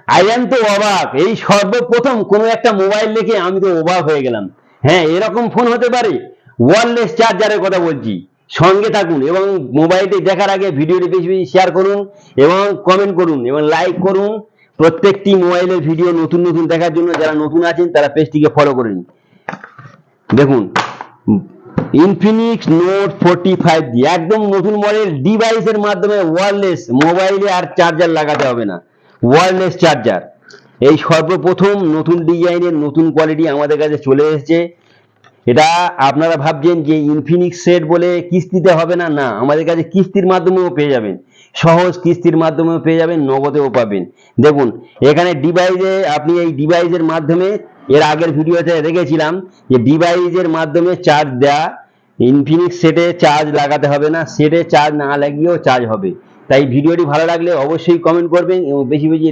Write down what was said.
I am তো অবাক, এই সর্বপ্রথম কোনো একটা মোবাইল দেখে আমি তো অবাক হয়ে গেলাম। হ্যাঁ, এরকম ফোন হতে পারে। ওয়্যারলেস চার্জারের কথা বলছি। সঙ্গে থাকুন এবং মোবাইলটি দেখার আগে ভিডিওটি বেশি বেশি শেয়ার করুন এবং কমেন্ট করুন এবং লাইক করুন। প্রত্যেকটি মোবাইলের ভিডিও নতুন নতুন দেখার জন্য যারা নতুন আছেন তারা পেজটিকে ফলো করে নিন। দেখুন, ইনফিনিক্স নোট 45 একদম নতুন মডেল, ডিভাইসের মাধ্যমে ওয়্যারলেস, মোবাইলে আর চার্জার লাগাতে হবে না, ওয়্যারলেস চার্জার। এই সর্বপ্রথম নতুন ডিজাইনের নতুন কোয়ালিটি আমাদের কাছে চলে এসেছে। এটা আপনারা ভাবছেন যে ইনফিনিক্স সেট বলে কিস্তিতে হবে না, না, আমাদের কাছে কিস্তির মাধ্যমেও পেয়ে যাবেন, সহজ কিস্তির মাধ্যমেও পেয়ে যাবেন, নগদেও পাবেন। দেখুন, এখানে ডিভাইসে আপনি এই ডিভাইসের মাধ্যমে, এর আগের ভিডিওতে রেখেছিলাম যে ডিভাইসের মাধ্যমে চার্জ দেয়া, ইনফিনিক্স সেটে চার্জ লাগাতে হবে না, সেটে চার্জ না লাগিয়েও চার্জ হবে। তাই ভিডিওটি ভালো লাগলে অবশ্যই কমেন্ট করবেন এবং বেশি বেশি